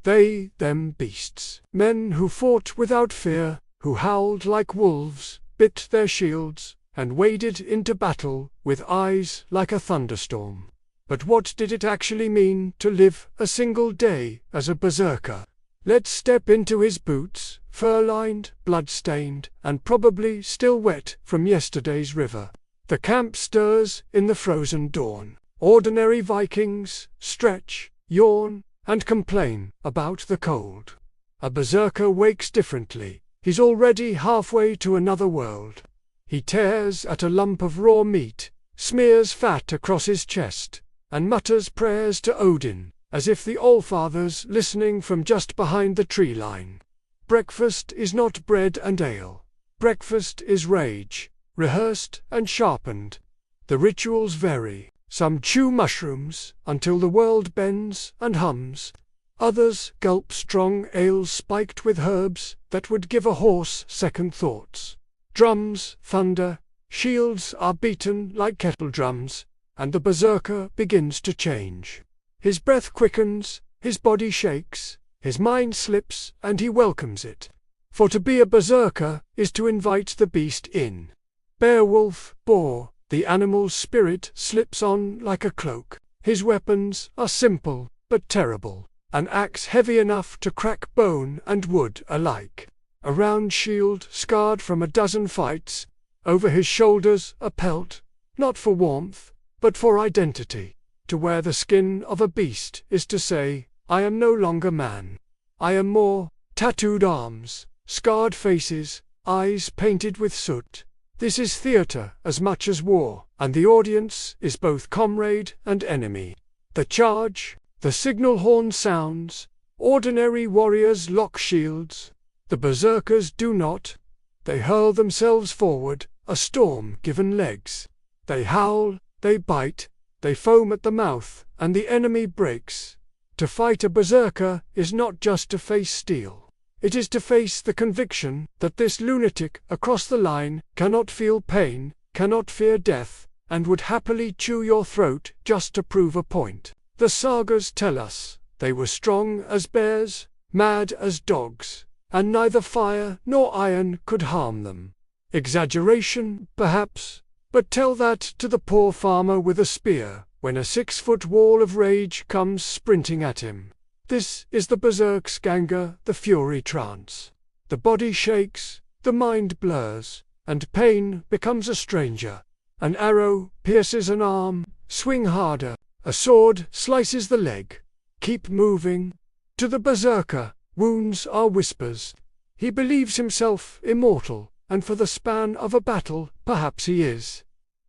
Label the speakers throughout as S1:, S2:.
S1: They, them beasts. Men who fought without fear, who howled like wolves, bit their shields, and waded into battle with eyes like a thunderstorm. But what did it actually mean to live a single day as a berserker? Let's step into his boots, fur-lined, blood-stained, and probably still wet from yesterday's river. The camp stirs in the frozen dawn. Ordinary Vikings stretch, yawn, and complain about the cold. A berserker wakes differently. He's already halfway to another world. He tears at a lump of raw meat, smears fat across his chest, and mutters prayers to Odin, as if the Allfather's listening from just behind the tree line. Breakfast is not bread and ale. Breakfast is rage, rehearsed and sharpened. The rituals vary. Some chew mushrooms until the world bends and hums. Others gulp strong ale spiked with herbs that would give a horse second thoughts. Drums thunder, shields are beaten like kettle drums, and the berserker begins to change. His breath quickens, his body shakes, his mind slips, and he welcomes it. For to be a berserker is to invite the beast in. Beowulf, boar, the animal's spirit slips on like a cloak. His weapons are simple but terrible. An axe heavy enough to crack bone and wood alike. A round shield scarred from a dozen fights. Over his shoulders a pelt, not for warmth, but for identity. To wear the skin of a beast is to say, I am no longer man. I am more. Tattooed arms, scarred faces, eyes painted with soot. This is theatre as much as war, and the audience is both comrade and enemy. The charge, the signal horn sounds, ordinary warriors lock shields. The berserkers do not. They hurl themselves forward, a storm given legs. They howl, they bite, they foam at the mouth, and the enemy breaks. To fight a berserker is not just to face steel. It is to face the conviction that this lunatic across the line cannot feel pain, cannot fear death, and would happily chew your throat just to prove a point. The sagas tell us they were strong as bears, mad as dogs, and neither fire nor iron could harm them. Exaggeration, perhaps, but tell that to the poor farmer with a spear when a 6-foot wall of rage comes sprinting at him. This is the berserksganga, the fury trance. The body shakes, the mind blurs, and pain becomes a stranger. An arrow pierces an arm, swing harder. A sword slices the leg. Keep moving. To the berserker, wounds are whispers. He believes himself immortal, and for the span of a battle, perhaps he is.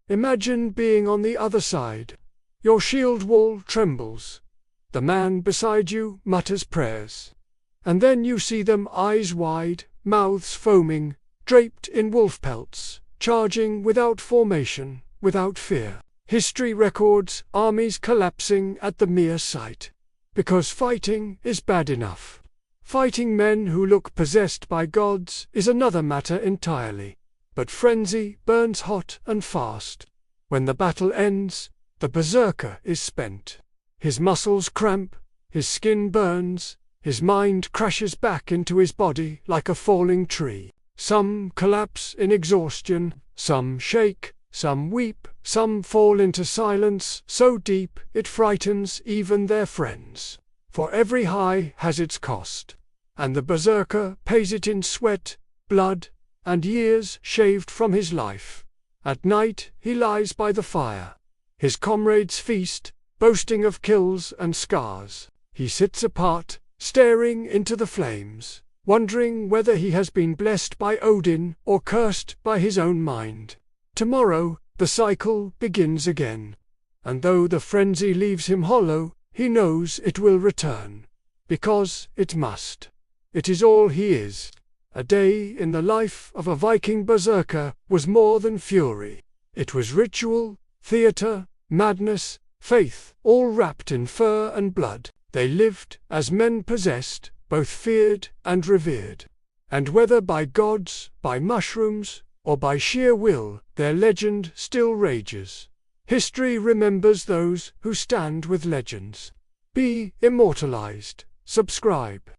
S1: Imagine being on the other side. Your shield wall trembles. The man beside you mutters prayers. And then you see them eyes wide, mouths foaming, draped in wolf pelts, charging without formation, without fear. History records armies collapsing at the mere sight. Because fighting is bad enough. Fighting men who look possessed by gods is another matter entirely. But frenzy burns hot and fast. When the battle ends, the berserker is spent. His muscles cramp, his skin burns, his mind crashes back into his body like a falling tree. Some collapse in exhaustion, some shake, some weep, some fall into silence so deep it frightens even their friends. For every high has its cost, and the berserker pays it in sweat, blood, and years shaved from his life. At night he lies by the fire. His comrades feast, boasting of kills and scars. He sits apart, staring into the flames, wondering whether he has been blessed by Odin or cursed by his own mind. Tomorrow, the cycle begins again. And though the frenzy leaves him hollow, he knows it will return. Because it must. It is all he is. A day in the life of a Viking berserker was more than fury. It was ritual, theatre, madness, faith, all wrapped in fur and blood. They lived as men possessed, both feared and revered. And whether by gods, by mushrooms, or by sheer will, their legend still rages. History remembers those who stand with legends. Be immortalized, Subscribe.